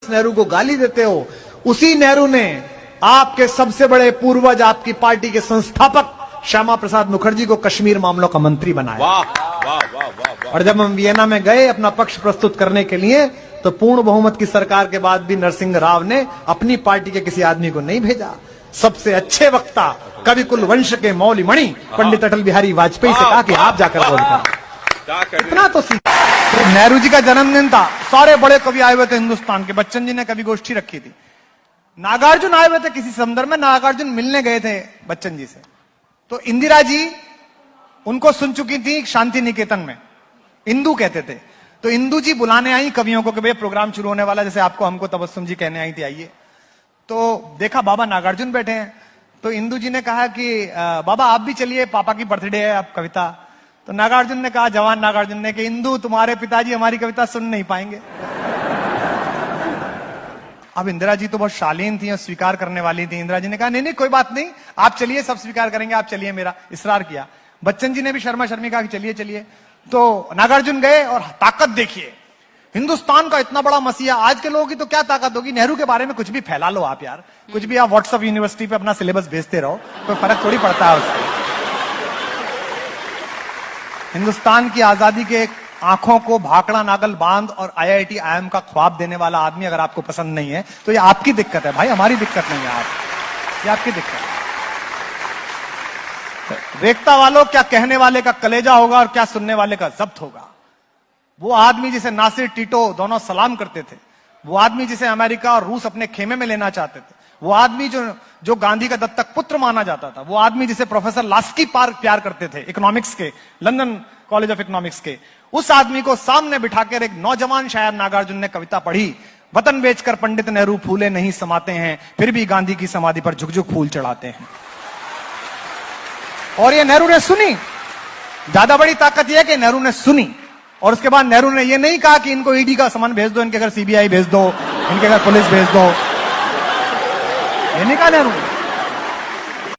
नेहरू को गाली देते हो, उसी नेहरू ने आपके सबसे बड़े पूर्वज, आपकी पार्टी के संस्थापक श्यामा प्रसाद मुखर्जी को कश्मीर मामलों का मंत्री बनाया। वाह वाह वाह वाह। और जब हम वियना में गए अपना पक्ष प्रस्तुत करने के लिए, तो पूर्ण बहुमत की सरकार के बाद भी नरसिंह राव ने अपनी पार्टी के किसी आदमी को नहीं भेजा। सबसे अच्छे वक्ता कवि कुल वंश के मौली मणि पंडित अटल बिहारी वाजपेयी से कहा कि आप जाकर बोलकर इतना तो सीख। नेहरू जी का जन्मदिन था, सारे बड़े कवि आए हुए थे हिंदुस्तान के। बच्चन जी ने कवि गोष्ठी रखी थी, नागार्जुन आए हुए थे किसी संदर्भ में। नागार्जुन मिलने गए थे बच्चन जी से, तो इंदिरा जी उनको सुन चुकी थी शांति निकेतन में, इंदू कहते थे। तो इंदू जी बुलाने आई कवियों को कि भैया प्रोग्राम शुरू होने वाला, जैसे आपको हमको तबस्सुम जी कहने आई थी आइए। तो देखा बाबा नागार्जुन बैठे हैं, तो इंदू जी ने कहा कि बाबा आप भी चलिए, पापा की बर्थडे है, आप कविता। तो नागार्जुन ने कहा, जवान नागार्जुन ने, कि इंदू तुम्हारे पिताजी हमारी कविता सुन नहीं पाएंगे। अब इंदिरा जी तो बहुत शालीन थी और स्वीकार करने वाली थी। इंदिरा जी ने कहा नहीं नहीं कोई बात नहीं, आप चलिए, सब स्वीकार करेंगे, आप चलिए, मेरा इसरार किया। बच्चन जी ने भी शर्मा शर्मी कहा कि चलिए चलिए। तो नागार्जुन गए और ताकत देखिए, हिंदुस्तान का इतना बड़ा मसीहा। आज के लोगों की तो क्या ताकत होगी, नेहरू के बारे में कुछ भी फैला लो आप यार, कुछ भी आप व्हाट्सएप यूनिवर्सिटी पे अपना सिलेबस भेजते रहो, कोई फर्क थोड़ी पड़ता है उससे। हिंदुस्तान की आजादी के आंखों को भाखड़ा नागल बांध और IIT IIM का ख्वाब देने वाला आदमी अगर आपको पसंद नहीं है, तो ये आपकी दिक्कत है भाई, हमारी दिक्कत नहीं है। ये आपकी दिक्कत है। देखता वालों, क्या कहने वाले का कलेजा होगा और क्या सुनने वाले का जब्त होगा। वो आदमी जिसे नासिर टिटो दोनों सलाम करते थे, वो आदमी जिसे अमेरिका और रूस अपने खेमे में लेना चाहते थे, वो आदमी जो गांधी का दत्तक पुत्र माना जाता था, वो आदमी जिसे प्रोफेसर लास्की प्यार करते थे, इकोनॉमिक्स के, लंदन कॉलेज ऑफ इकोनॉमिक्स के, उस आदमी को सामने बिठाकर एक नौजवान शायर नागार्जुन ने कविता पढ़ी, वतन बेचकर पंडित नेहरू फूले नहीं समाते हैं, फिर भी गांधी की समाधि पर झुक झुक फूल चढ़ाते हैं। और ये नेहरू ने सुनी। ज्यादा बड़ी ताकत यह है कि नेहरू ने सुनी, और उसके बाद नेहरू ने यह नहीं कहा कि इनको ईडी का सामान भेज दो, इनके घर CBI भेज दो, इनके घर पुलिस भेज दो, ये नहीं कहा नेहरू ने।